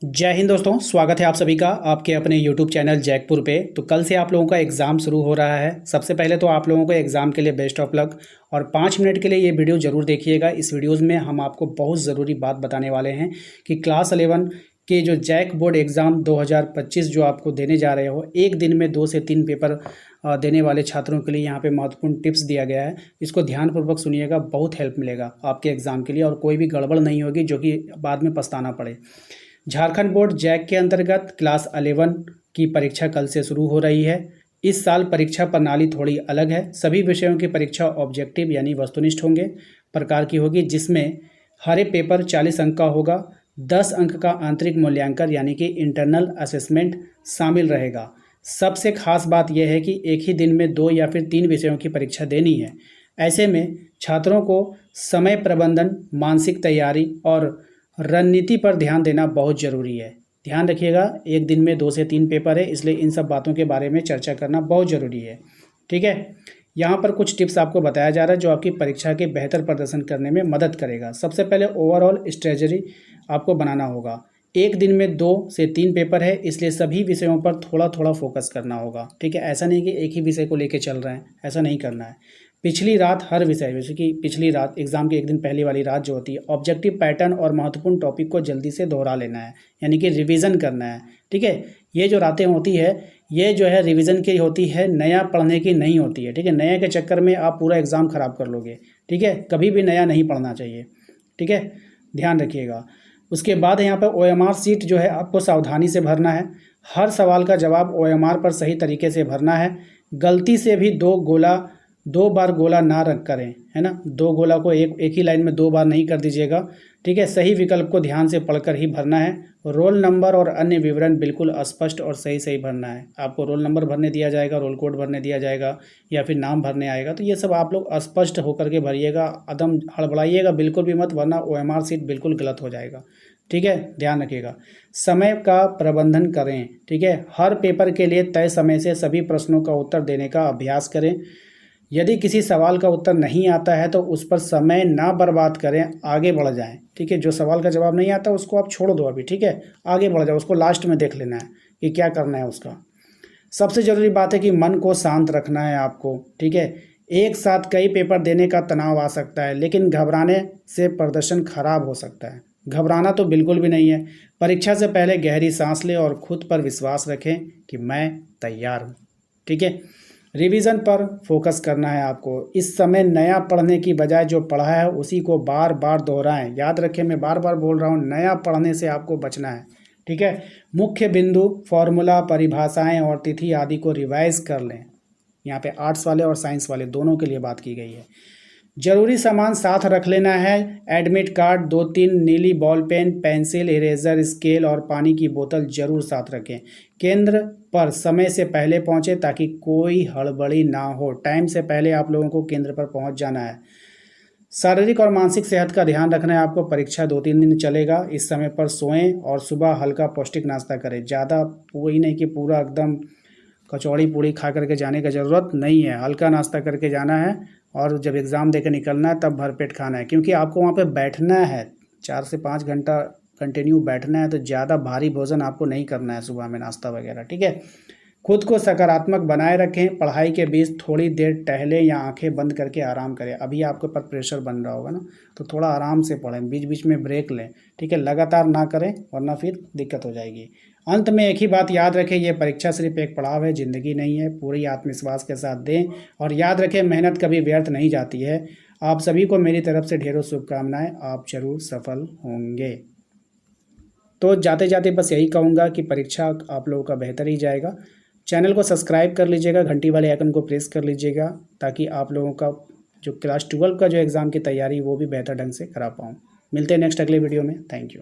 जय हिंद दोस्तों, स्वागत है आप सभी का आपके अपने YouTube चैनल जैकपुर पे। तो कल से आप लोगों का एग्ज़ाम शुरू हो रहा है। सबसे पहले तो आप लोगों को एग्ज़ाम के लिए बेस्ट ऑफ लक। और 5 मिनट के लिए ये वीडियो ज़रूर देखिएगा। इस वीडियोज़ में हम आपको बहुत ज़रूरी बात बताने वाले हैं कि क्लास 11 के जो जैक बोर्ड एग्ज़ाम 2025 जो आपको देने जा रहे हो, एक दिन में 2 से 3 पेपर देने वाले छात्रों के लिए यहाँ पे महत्वपूर्ण टिप्स दिया गया है। इसको ध्यानपूर्वक सुनिएगा, बहुत हेल्प मिलेगा आपके एग्ज़ाम के लिए और कोई भी गड़बड़ नहीं होगी जो कि बाद में पछताना पड़े। झारखंड बोर्ड जैक के अंतर्गत क्लास 11 की परीक्षा कल से शुरू हो रही है। इस साल परीक्षा प्रणाली थोड़ी अलग है। सभी विषयों की परीक्षा ऑब्जेक्टिव यानी वस्तुनिष्ठ होंगे प्रकार की होगी, जिसमें हर एक पेपर 40 अंक का होगा। 10 अंक का आंतरिक मूल्यांकन यानी कि इंटरनल असेसमेंट शामिल रहेगा। सबसे खास बात यह है कि एक ही दिन में 2 या फिर 3 विषयों की परीक्षा देनी है। ऐसे में छात्रों को समय प्रबंधन, मानसिक तैयारी और रणनीति पर ध्यान देना बहुत ज़रूरी है। ध्यान रखिएगा, एक दिन में 2 से 3 पेपर है, इसलिए इन सब बातों के बारे में चर्चा करना बहुत ज़रूरी है। ठीक है, यहाँ पर कुछ टिप्स आपको बताया जा रहा है जो आपकी परीक्षा के बेहतर प्रदर्शन करने में मदद करेगा। सबसे पहले ओवरऑल स्ट्रेटजी आपको बनाना होगा। एक दिन में 2 से 3 पेपर है, इसलिए सभी विषयों पर थोड़ा थोड़ा फोकस करना होगा। ठीक है, ऐसा नहीं कि एक ही विषय को लेकर चल रहे हैं, ऐसा नहीं करना है। पिछली रात हर विषय, जैसे कि पिछली रात एग्जाम के एक दिन पहले वाली रात जो होती है, ऑब्जेक्टिव पैटर्न और महत्वपूर्ण टॉपिक को जल्दी से दोहरा लेना है, यानी कि रिवीजन करना है। ठीक है, ये जो रातें होती है ये जो है रिवीजन की होती है, नया पढ़ने की नहीं होती है। ठीक है, नए के चक्कर में आप पूरा एग्ज़ाम ख़राब कर लोगे। ठीक है, कभी भी नया नहीं पढ़ना चाहिए। ठीक है, ध्यान रखिएगा। उसके बाद यहाँ पर OMR सीट जो है आपको सावधानी से भरना है। हर सवाल का जवाब OMR पर सही तरीके से भरना है। गलती से भी 2 बार गोला ना रख करें, है ना। 2 गोला को एक ही लाइन में 2 बार नहीं कर दीजिएगा। ठीक है, सही विकल्प को ध्यान से पढ़कर ही भरना है। रोल नंबर और अन्य विवरण बिल्कुल स्पष्ट और सही सही भरना है। आपको रोल नंबर भरने दिया जाएगा, रोल कोड भरने दिया जाएगा या फिर नाम भरने आएगा, तो ये सब आप लोग स्पष्ट होकर के भरिएगा। एकदम हड़बड़ाइएगा बिल्कुल भी मत, वरना OMR सीट बिल्कुल गलत हो जाएगा। ठीक है, ध्यान रखिएगा। समय का प्रबंधन करें। ठीक है, हर पेपर के लिए तय समय से सभी प्रश्नों का उत्तर देने का अभ्यास करें। यदि किसी सवाल का उत्तर नहीं आता है तो उस पर समय ना बर्बाद करें, आगे बढ़ जाएं। ठीक है, जो सवाल का जवाब नहीं आता उसको आप छोड़ दो अभी। ठीक है, आगे बढ़ जाओ, उसको लास्ट में देख लेना है कि क्या करना है उसका। सबसे ज़रूरी बात है कि मन को शांत रखना है आपको। ठीक है, एक साथ कई पेपर देने का तनाव आ सकता है, लेकिन घबराने से प्रदर्शन खराब हो सकता है। घबराना तो बिल्कुल भी नहीं है। परीक्षा से पहले गहरी सांस लें और खुद पर विश्वास रखें कि मैं तैयार हूँ। ठीक है, रिवीजन पर फोकस करना है आपको। इस समय नया पढ़ने की बजाय जो पढ़ा है उसी को बार बार दोहराएं। याद रखें, मैं बार बार बोल रहा हूँ, नया पढ़ने से आपको बचना है। ठीक है, मुख्य बिंदु, फॉर्मूला, परिभाषाएं और तिथि आदि को रिवाइज कर लें। यहाँ पे आर्ट्स वाले और साइंस वाले दोनों के लिए बात की गई है। जरूरी सामान साथ रख लेना है। एडमिट कार्ड, 2-3 नीली ball pen, pencil, eraser, scale और पानी की बोतल जरूर साथ रखें। केंद्र पर समय से पहले पहुंचे ताकि कोई हड़बड़ी ना हो। टाइम से पहले आप लोगों को केंद्र पर पहुंच जाना है। शारीरिक और मानसिक सेहत का ध्यान रखना है आपको। परीक्षा 2-3 दिन चलेगा, इस समय पर सोएं और सुबह हल्का पौष्टिक नाश्ता करें। ज़्यादा वही नहीं कि पूरा एकदम कचौड़ी पूड़ी खा करके जाने का ज़रूरत नहीं है। हल्का नाश्ता करके जाना है और जब एग्ज़ाम देकर निकलना है तब भरपेट खाना है, क्योंकि आपको वहाँ पे बैठना है। 4 से 5 घंटा कंटिन्यू बैठना है, तो ज़्यादा भारी भोजन आपको नहीं करना है सुबह में, नाश्ता वगैरह। ठीक है, खुद को सकारात्मक बनाए रखें। पढ़ाई के बीच थोड़ी देर टहलें या आंखें बंद करके आराम करें। अभी आपके ऊपर प्रेशर बन रहा होगा ना, तो थोड़ा आराम से पढ़ें, बीच बीच में ब्रेक लें। ठीक है, लगातार ना करें वरना फिर दिक्कत हो जाएगी। अंत में एक ही बात याद रखें, ये परीक्षा सिर्फ एक पड़ाव है, ज़िंदगी नहीं है। पूरी आत्मविश्वास के साथ दें और याद रखें, मेहनत कभी व्यर्थ नहीं जाती है। आप सभी को मेरी तरफ से ढेरों शुभकामनाएं, आप जरूर सफल होंगे। तो जाते जाते बस यही कहूँगा कि परीक्षा आप लोगों का बेहतर ही जाएगा। चैनल को सब्सक्राइब कर लीजिएगा, घंटी वाले आइकन को प्रेस कर लीजिएगा, ताकि आप लोगों का जो क्लास 12 का जो एग्ज़ाम की तैयारी वो भी बेहतर ढंग से करा पाऊँ। मिलते हैं नेक्स्ट अगले वीडियो में। Thank you.